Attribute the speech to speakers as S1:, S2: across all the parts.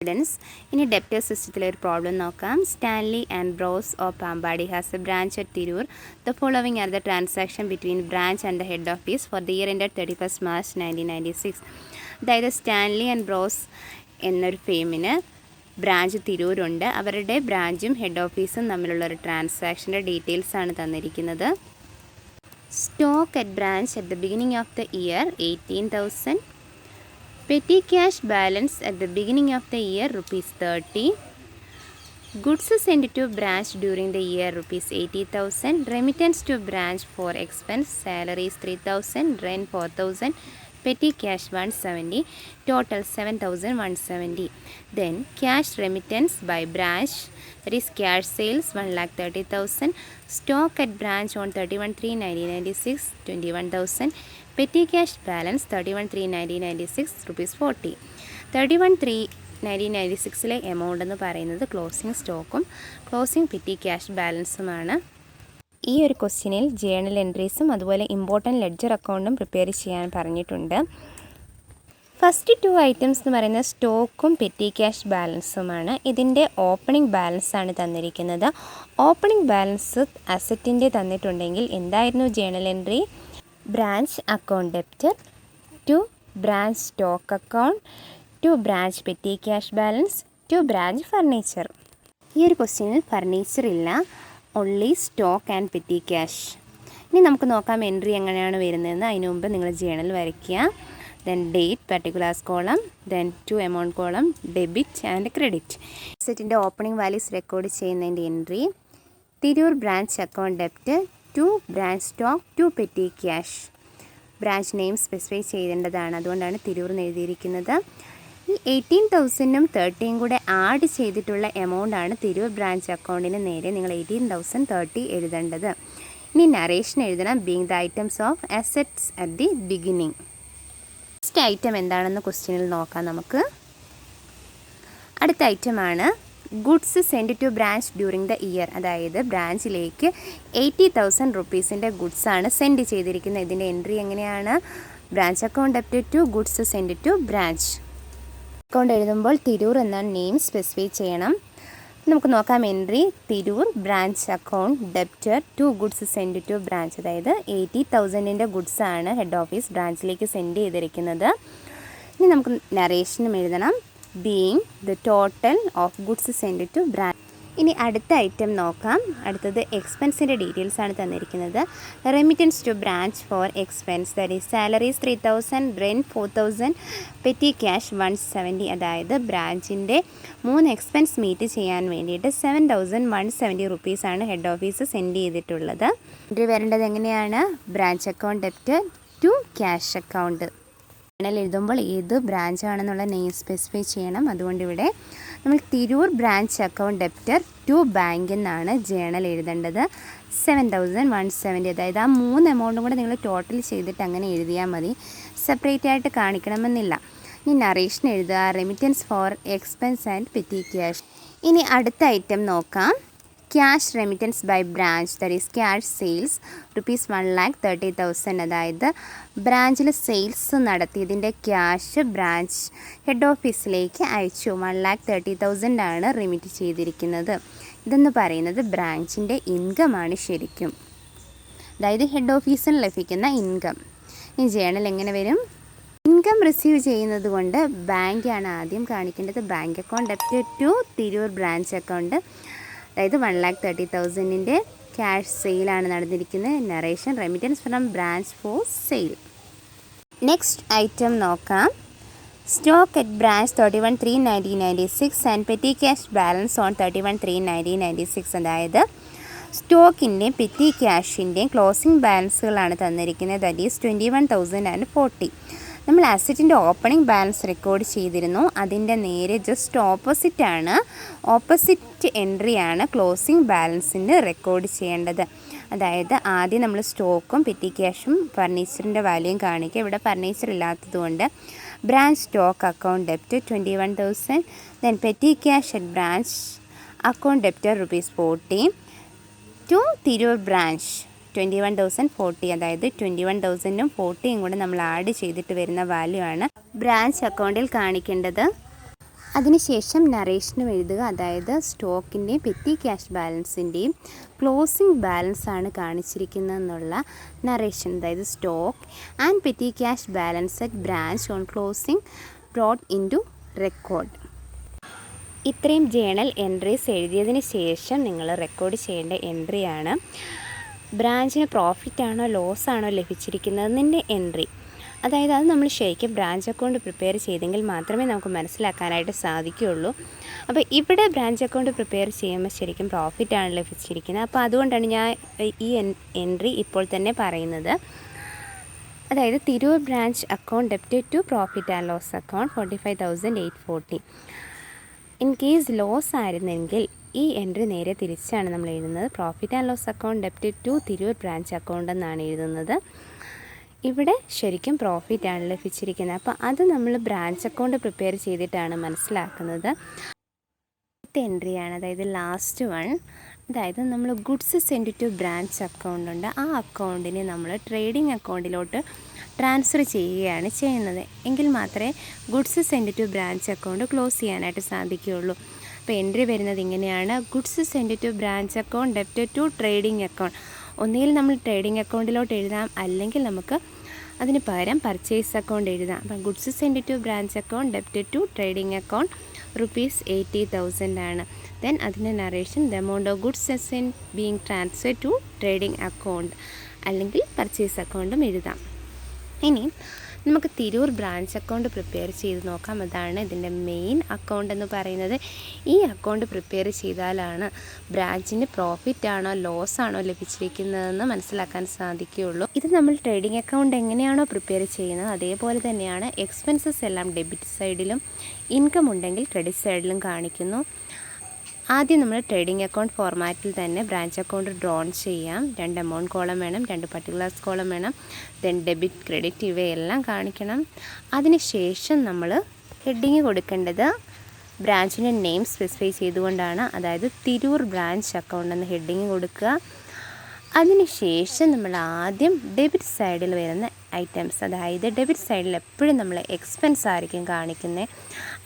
S1: Confidence. ഇനി debtor സിസ്റ്റത്തിലെ ഒരു പ്രോബ്ലം നോക്കാം. Stanley and bros of Pampady has a branch at Tirur. The following are the transaction between branch and the head office for the year ended 31st March 1996. അതായത് Stanley and bros എന്നൊരു ഫേമിന് branch തിരൂരുണ്ട്. അവരുടെ ബ്രാഞ്ചും head ഓഫീസും തമ്മിലുള്ള ഒരു ട്രാൻസാക്ഷൻ്റെ details ആണ് തന്നിരിക്കുന്നത്. Stock at branch at the beginning of the year 18,000. Petty cash balance at the beginning of the year ₹30. Goods sent to branch during the year ₹80,000. Remittance to branch for expense, salaries 3,000, rent 4,000, petty cash 170, total 7,170. Then cash remittance by branch, that is cash sales 1,30,000. Stock at branch on 31/3/1996 21,000. Petty cash balance 31/3/1996 ₹40. 31/3/1996 amount എന്ന് പറയുന്നത് closing സ്റ്റോക്കും closing petty cash ബാലൻസുമാണ്. ഈ ഒരു ക്വസ്റ്റ്യനിൽ journal എൻട്രീസും അതുപോലെ important ledger അക്കൗണ്ടും prepare ചെയ്യാൻ പറഞ്ഞിട്ടുണ്ട്. First 2 items എന്ന് പറയുന്നത് സ്റ്റോക്കും പെറ്റി ക്യാഷ് ബാലൻസുമാണ്. ഇതിൻ്റെ ഓപ്പണിംഗ് ബാലൻസ് ആണ് തന്നിരിക്കുന്നത്. ഓപ്പണിംഗ് ബാലൻസ് അസറ്റിൻ്റെ തന്നിട്ടുണ്ടെങ്കിൽ എന്തായിരുന്നു journal entry? Branch account debtor, to branch stock account, to branch petty cash balance, to branch furniture. ഈ ഒരു ക്വസ്റ്റ്യനിൽ ഫർണിച്ചർ ഇല്ല, only stock and petty cash. ഇനി നമുക്ക് നോക്കാം എൻട്രി എങ്ങനെയാണ് വരുന്നതെന്ന്. അതിന് മുമ്പ് നിങ്ങൾ ജേണൽ വരയ്ക്കുക. Then date particulars column, then to amount column, debit and credit. അസറ്റിൻ്റെ ഓപ്പണിംഗ് വാല്യൂസ് റെക്കോർഡ് ചെയ്യുന്നതിൻ്റെ എൻട്രി തിരൂർ ബ്രാഞ്ച് അക്കൗണ്ട് ഡെപ്റ്റ്, to branch stock, to petty cash. Branch name specify ചെയ്യേണ്ടതാണ്, അതുകൊണ്ടാണ് തിരൂർ എന്ന് എഴുതിയിരിക്കുന്നത്. ഈ 18,000-ഉം 30-യും കൂടെ ആഡ് ചെയ്തിട്ടുള്ള എമൗണ്ടാണ് തിരൂർ ബ്രാഞ്ച് അക്കൗണ്ടിന് നേരെ നിങ്ങൾ 18,030 എഴുതേണ്ടത്. ഇനി നറേഷൻ എഴുതണം. Being the items of assets at the beginning. First item എന്താണെന്ന് ക്വസ്റ്റ്യനിൽ നോക്കാം നമുക്ക്. അടുത്ത ഐറ്റമാണ് goods send to branch during the year. അതായത് ബ്രാഞ്ചിലേക്ക് 80,000 റുപ്പീസിൻ്റെ ഗുഡ്സാണ് സെൻഡ് ചെയ്തിരിക്കുന്നത്. ഇതിൻ്റെ എൻട്രി എങ്ങനെയാണ്? ബ്രാഞ്ച് അക്കൗണ്ട് ഡെപ്റ്റ് to goods send to branch. Account എഴുതുമ്പോൾ തിരൂർ എന്ന നെയിം സ്പെസിഫൈ ചെയ്യണം. നമുക്ക് നോക്കാം entry. Tirur branch account debtor to goods send to branch. അതായത് 80,000-ൻ്റെ ഗുഡ്സാണ് ഹെഡ് ഓഫീസ് ബ്രാഞ്ചിലേക്ക് സെൻഡ് ചെയ്തിരിക്കുന്നത്. ഇനി നമുക്ക് നറേഷനും എഴുതണം. Being the total of goods send to branch. ഇനി അടുത്ത ഐറ്റം നോക്കാം. അടുത്തത് എക്സ്പെൻസിൻ്റെ ഡീറ്റെയിൽസ് ആണ് തന്നിരിക്കുന്നത്. Remittance to branch for expense, that is salaries 3,000, rent 4,000, petty cash 170. അതായത് ബ്രാഞ്ചിൻ്റെ 3 എക്സ്പെൻസ് മീറ്റ് ചെയ്യാൻ വേണ്ടിയിട്ട് 7,170 റുപ്പീസാണ് ഹെഡ് ഓഫീസ് സെൻഡ് ചെയ്തിട്ടുള്ളത്. ഇത് വരേണ്ടത് എങ്ങനെയാണ്? ബ്രാഞ്ച് അക്കൗണ്ട് ഡെപ്റ്റ് ടു ക്യാഷ് അക്കൗണ്ട്. ജേണൽ എഴുതുമ്പോൾ ഏത് ബ്രാഞ്ചാണെന്നുള്ള നെയിം സ്പെസിഫൈ ചെയ്യണം. അതുകൊണ്ട് ഇവിടെ നമ്മൾ Tirur branch account debtor to bank എന്നാണ് ജേണൽ എഴുതേണ്ടത്. 7,170. അതായത് ആ 3 എമൗണ്ടും കൂടെ നിങ്ങൾ ടോട്ടൽ ചെയ്തിട്ട് അങ്ങനെ എഴുതിയാൽ മതി, സെപ്പറേറ്റ് ആയിട്ട് കാണിക്കണമെന്നില്ല. ഇനി നറേഷൻ എഴുതുക. Remittance for expense and petty cash. ഇനി അടുത്ത ഐറ്റം നോക്കാം. Cash remittance by branch, that is cash sales ₹1,30,000. അതായത് ബ്രാഞ്ചിൽ സെയിൽസ് നടത്തിയതിൻ്റെ ക്യാഷ് ബ്രാഞ്ച് ഹെഡ് ഓഫീസിലേക്ക് അയച്ചു. 1,30,000 ആണ് റെമിറ്റ് ചെയ്തിരിക്കുന്നത്. ഇതെന്ന് പറയുന്നത് ബ്രാഞ്ചിൻ്റെ ഇൻകമാണ് ശരിക്കും, അതായത് ഹെഡ് ഓഫീസിന് ലഭിക്കുന്ന ഇൻകം. ഈ ജേണൽ എങ്ങനെ വരും? ഇൻകം റിസീവ് ചെയ്യുന്നത് കൊണ്ട് ബാങ്കാണ് ആദ്യം കാണിക്കേണ്ടത്. ബാങ്ക് അക്കൗണ്ട് ഡെപ്റ്റ് ടു തിരൂർ ബ്രാഞ്ച് അക്കൗണ്ട്. അതായത് 1,30,000-ൻ്റെ ക്യാഷ് സെയിലാണ് നടന്നിരിക്കുന്നത്. Narration remittance from branch for sale. Next item നോക്കാം. Stock at branch 31/3/1996 and petty cash balance on 31/3/1996. അതായത് സ്റ്റോക്കിൻ്റെയും പെറ്റി ക്യാഷിൻ്റെയും ക്ലോസിംഗ് ബാലൻസുകളാണ് തന്നിരിക്കുന്നത്. That is 21,040. നമ്മൾ അസറ്റിൻ്റെ ഓപ്പണിംഗ് ബാലൻസ് റെക്കോർഡ് ചെയ്തിരുന്നു. അതിൻ്റെ നേരെ ജസ്റ്റ് ഓപ്പോസിറ്റ് എൻട്രിയാണ് ക്ലോസിംഗ് ബാലൻസിന് റെക്കോർഡ് ചെയ്യേണ്ടത്. അതായത് ആദ്യം നമ്മൾ സ്റ്റോക്കും പെറ്റി ക്യാഷും ഫർണിച്ചറിൻ്റെ വാല്യൂയും കാണിക്കുക. ഇവിടെ ഫർണിച്ചർ ഇല്ലാത്തതുകൊണ്ട് ബ്രാഞ്ച് സ്റ്റോക്ക് അക്കൗണ്ട് ഡെപ്റ്റ് 21,000, then petty cash at branch account debtor ₹40 to Tirur branch 21,040. അതായത് 21,000-ഉം 40-യും കൂടെ നമ്മൾ ആഡ് ചെയ്തിട്ട് വരുന്ന വാല്യൂ ആണ് ബ്രാഞ്ച് അക്കൗണ്ടിൽ കാണിക്കേണ്ടത്. അതിനുശേഷം നറേഷനും എഴുതുക, അതായത് സ്റ്റോക്കിൻ്റെയും പെറ്റി ക്യാഷ് ബാലൻസിൻ്റെയും ക്ലോസിംഗ് ബാലൻസ് ആണ് കാണിച്ചിരിക്കുന്നതെന്നുള്ള നറേഷൻ, അതായത് stock and petty cash balance at branch on closing brought in to record. ഇത്രയും ജേണൽ എൻട്രീസ് എഴുതിയതിന് ശേഷം നിങ്ങൾ റെക്കോർഡ് ചെയ്യേണ്ട എൻട്രിയാണ് ബ്രാഞ്ചിന് പ്രോഫിറ്റ് ആണോ ലോസ് ആണോ ലഭിച്ചിരിക്കുന്നതിൻ്റെ എൻട്രി. അതായത് അത് നമ്മൾ ശരിക്കും ബ്രാഞ്ച് അക്കൗണ്ട് പ്രിപ്പയർ ചെയ്തെങ്കിൽ മാത്രമേ നമുക്ക് മനസ്സിലാക്കാനായിട്ട് സാധിക്കുകയുള്ളൂ. അപ്പോൾ ഇവിടെ ബ്രാഞ്ച് അക്കൗണ്ട് പ്രിപ്പയർ ചെയ്യുമ്പോൾ ശരിക്കും പ്രോഫിറ്റാണ് ലഭിച്ചിരിക്കുന്നത്. അപ്പോൾ അതുകൊണ്ടാണ് ഞാൻ ഈ എൻട്രി ഇപ്പോൾ തന്നെ പറയുന്നത്. അതായത് Tirur branch account debited to profit and loss account 45,840. In case loss ആയിരുന്നെങ്കിൽ ഈ എൻട്രി നേരെ തിരിച്ചാണ് നമ്മൾ എഴുതുന്നത്. Profit and loss account debited to Tirur branch account എന്നാണ് എഴുതുന്നത്. ഇവിടെ ശരിക്കും പ്രോഫിറ്റാണ് ലഭിച്ചിരിക്കുന്നത്. അപ്പോൾ അത് നമ്മൾ ബ്രാഞ്ച് അക്കൗണ്ട് പ്രിപ്പയർ ചെയ്തിട്ടാണ് മനസ്സിലാക്കുന്നത്. അടുത്ത എൻട്രിയാണ്, അതായത് ലാസ്റ്റ് വൺ. അതായത് നമ്മൾ goods send to branch account ഉണ്ട്, ആ അക്കൗണ്ടിനെ നമ്മൾ ട്രേഡിംഗ് അക്കൗണ്ടിലോട്ട് ട്രാൻസ്ഫർ ചെയ്യുകയാണ് ചെയ്യുന്നത്. എങ്കിൽ മാത്രമേ goods send to branch account close ചെയ്യാനായിട്ട് സാധിക്കുകയുള്ളൂ. അപ്പോൾ എൻട്രി വരുന്നത് ഇങ്ങനെയാണ്: goods send to branch account debited to trading account. ഒന്നുകിൽ നമ്മൾ ട്രേഡിംഗ് അക്കൗണ്ടിലോട്ട് എഴുതാം, അല്ലെങ്കിൽ നമുക്ക് അതിന് പകരം പർച്ചേസ് അക്കൗണ്ട് എഴുതാം. അപ്പം goods send to branch account debited to trading account ₹80,000 ആണ്. ദെൻ അതിൻ്റെ നറേഷൻ: the amount of goods send being transfer to trading account, അല്ലെങ്കിൽ പർച്ചേസ് അക്കൗണ്ടും എഴുതാം. ഇനി നമുക്ക് തിരൂർ ബ്രാഞ്ച് അക്കൗണ്ട് പ്രിപ്പയർ ചെയ്ത് നോക്കാം. അതാണ് ഇതിൻ്റെ മെയിൻ അക്കൗണ്ട് എന്ന് പറയുന്നത്. ഈ അക്കൗണ്ട് പ്രിപ്പയർ ചെയ്താലാണ് ബ്രാഞ്ചിന് പ്രോഫിറ്റ് ആണോ ലോസ് ആണോ ലഭിച്ചിരിക്കുന്നതെന്ന് മനസ്സിലാക്കാൻ സാധിക്കുകയുള്ളൂ. ഇത് നമ്മൾ ട്രേഡിംഗ് അക്കൗണ്ട് എങ്ങനെയാണോ പ്രിപ്പയർ ചെയ്യുന്നത് അതേപോലെ തന്നെയാണ്. എക്സ്പെൻസസ് എല്ലാം ഡെബിറ്റ് സൈഡിലും ഇൻകം ഉണ്ടെങ്കിൽ ക്രെഡിറ്റ് സൈഡിലും കാണിക്കുന്നു. ആദ്യം നമ്മൾ ട്രേഡിംഗ് അക്കൗണ്ട് ഫോർമാറ്റിൽ തന്നെ ബ്രാഞ്ച് അക്കൗണ്ട് ഡ്രോൺ ചെയ്യാം. 2 എമൗണ്ട് കോളം വേണം, 2 പർട്ടിക്കുലേഴ്സ് കോളം വേണം, ദെൻ ഡെബിറ്റ് ക്രെഡിറ്റ് ഇവയെല്ലാം കാണിക്കണം. അതിനുശേഷം നമ്മൾ ഹെഡിങ് കൊടുക്കേണ്ടത് ബ്രാഞ്ചിൻ്റെ നെയിം സ്പെസിഫൈ ചെയ്തുകൊണ്ടാണ്. അതായത് തിരൂർ ബ്രാഞ്ച് അക്കൗണ്ട് എന്ന ഹെഡിങ് കൊടുക്കുക. അതിനുശേഷം നമ്മൾ ആദ്യം ഡെബിറ്റ് സൈഡിൽ വരുന്ന ഐറ്റംസ്, അതായത് ഡെബിറ്റ് സൈഡിൽ എപ്പോഴും നമ്മൾ എക്സ്പെൻസ് ആയിരിക്കും കാണിക്കുന്നത്,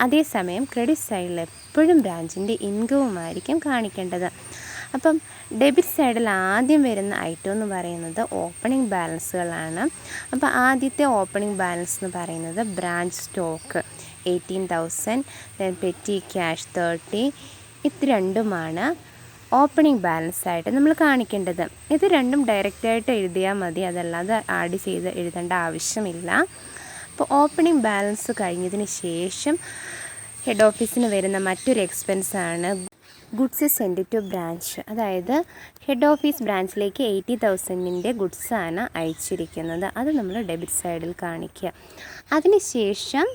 S1: അതേസമയം ക്രെഡിറ്റ് സൈഡിൽ എപ്പോഴും ബ്രാഞ്ചിൻ്റെ ഇൻകവുമായിരിക്കും കാണിക്കേണ്ടത്. അപ്പം ഡെബിറ്റ് സൈഡിൽ ആദ്യം വരുന്ന ഐറ്റം എന്ന് പറയുന്നത് ഓപ്പണിംഗ് ബാലൻസുകളാണ്. അപ്പോൾ ആദ്യത്തെ ഓപ്പണിംഗ് ബാലൻസ് എന്ന് പറയുന്നത് branch stock 18,000, then petty cash 30. ഇത് രണ്ടുമാണ് ഓപ്പണിംഗ് ബാലൻസ് ആയിട്ട് നമ്മൾ കാണിക്കേണ്ടത്. ഇത് രണ്ടും ഡയറക്റ്റായിട്ട് എഴുതിയാൽ മതി, അതല്ലാതെ ആഡ് ചെയ്ത് എഴുതേണ്ട ആവശ്യമില്ല. അപ്പോൾ ഓപ്പണിംഗ് ബാലൻസ് കഴിഞ്ഞതിന് ശേഷം ഹെഡ് ഓഫീസിന് വരുന്ന മറ്റൊരു എക്സ്പെൻസാണ് ഗുഡ്സ് സെൻഡ് ടു ബ്രാഞ്ച്. അതായത് ഹെഡ് ഓഫീസ് ബ്രാഞ്ചിലേക്ക് 80,000ൻ്റെ ഗുഡ്സാണ് അയച്ചിരിക്കുന്നത്. അത് നമ്മൾ ഡെബിറ്റ് സൈഡിൽ കാണിക്കുക. അതിനുശേഷം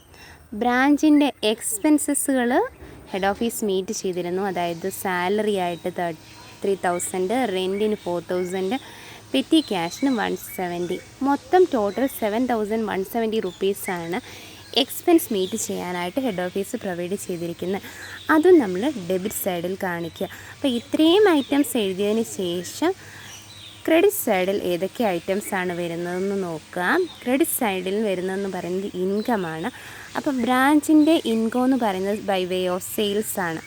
S1: ബ്രാഞ്ചിൻ്റെ എക്സ്പെൻസസുകൾ ഹെഡ് ഓഫീസ് മീറ്റ് ചെയ്തിരുന്നു. അതായത് സാലറി ആയിട്ട് 3,000, റെൻറ്റിന് 4,000, പെറ്റി ക്യാഷിന് 170. മൊത്തം ടോട്ടൽ 7,170 റുപ്പീസാണ് എക്സ്പെൻസ് മീറ്റ് ചെയ്യാനായിട്ട് ഹെഡ് ഓഫീസ് പ്രൊവൈഡ് ചെയ്തിരിക്കുന്നത്. അതും നമ്മൾ ഡെബിറ്റ് സൈഡിൽ കാണിക്കുക. അപ്പോൾ ഇത്രയും ഐറ്റംസ് എഴുതിയതിന് ശേഷം ക്രെഡിറ്റ് സൈഡിൽ ഏതൊക്കെ ഐറ്റംസാണ് വരുന്നതെന്ന് നോക്കുക. ക്രെഡിറ്റ് സൈഡിൽ വരുന്നതെന്ന് പറയുന്നത് ഇൻകമാണ്. അപ്പം ബ്രാഞ്ചിൻ്റെ ഇൻകം എന്ന് പറയുന്നത് ബൈ വേ ഓഫ് സെയിൽസ് ആണ്.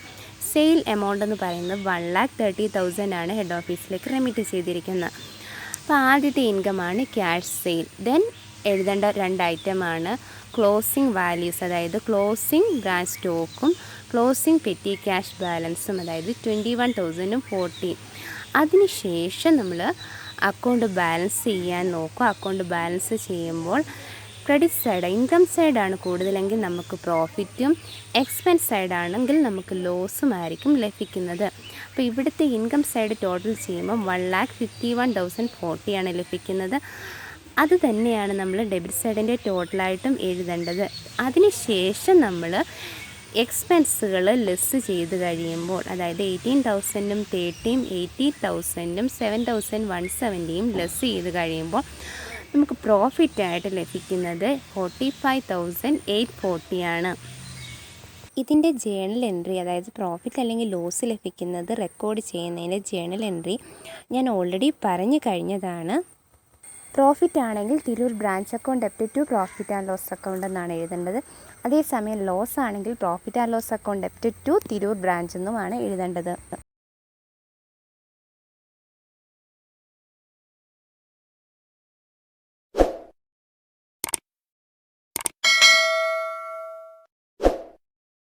S1: സെയിൽ എമൗണ്ട് എന്ന് പറയുന്നത് 1,30,000 ആണ് ഹെഡ് ഓഫീസിലേക്ക് റെമിറ്റ് ചെയ്തിരിക്കുന്നത്. അപ്പോൾ ആദ്യത്തെ ഇൻകമാണ് ക്യാഷ് സെയിൽ. ദെൻ എഴുതേണ്ട 2 ഐറ്റമാണ് ക്ലോസിംഗ് വാല്യൂസ്, അതായത് ക്ലോസിംഗ് ബ്രാഞ്ച് സ്റ്റോക്കും ക്ലോസിംഗ് പെറ്റി ക്യാഷ് ബാലൻസും, അതായത് 21,000ഉം 14. അതിനുശേഷം നമ്മൾ അക്കൗണ്ട് ബാലൻസ് ചെയ്യാൻ നോക്കുക. അക്കൗണ്ട് ബാലൻസ് ചെയ്യുമ്പോൾ ക്രെഡിറ്റ് സൈഡ് ഇൻകം സൈഡാണ് കൂടുതലെങ്കിൽ നമുക്ക് പ്രോഫിറ്റും, എക്സ്പെൻസ് സൈഡാണെങ്കിൽ നമുക്ക് ലോസും ആയിരിക്കും ലഭിക്കുന്നത്. അപ്പോൾ ഇവിടുത്തെ ഇൻകം സൈഡ് ടോട്ടൽ ചെയ്യുമ്പോൾ 1,51,040 ആണ് ലഭിക്കുന്നത്. അത് തന്നെയാണ് നമ്മൾ ഡെബിറ്റ് സൈഡിൻ്റെ ടോട്ടലായിട്ടും എഴുതേണ്ടത്. അതിനുശേഷം നമ്മൾ എക്സ്പെൻസുകൾ ലെസ് ചെയ്ത് കഴിയുമ്പോൾ, അതായത് 18,000ഉം 30ഉം 80,000ഉം 7,170ഉം ലെസ് ചെയ്ത് കഴിയുമ്പോൾ നമുക്ക് പ്രോഫിറ്റായിട്ട് ലഭിക്കുന്നത് 45,840 ആണ്. ഇതിൻ്റെ ജേണൽ എൻട്രി, അതായത് പ്രോഫിറ്റ് അല്ലെങ്കിൽ ലോസ് ലഭിക്കുന്നത് റെക്കോർഡ് ചെയ്യുന്നതിൻ്റെ ജേണൽ എൻട്രി ഞാൻ ഓൾറെഡി പറഞ്ഞു കഴിഞ്ഞതാണ്. പ്രോഫിറ്റ് ആണെങ്കിൽ തിരൂർ ബ്രാഞ്ച് അക്കൗണ്ട് ഡെപ്റ്റ് to profit and loss account എന്നാണ് എഴുതേണ്ടത്. അതേസമയം ലോസ് ആണെങ്കിൽ പ്രോഫിറ്റ് ആൻഡ് ലോസ് അക്കൗണ്ട് ഡെപ്റ്റ് ടു തിരൂർ ബ്രാഞ്ച് എന്നുമാണ് എഴുതേണ്ടത്.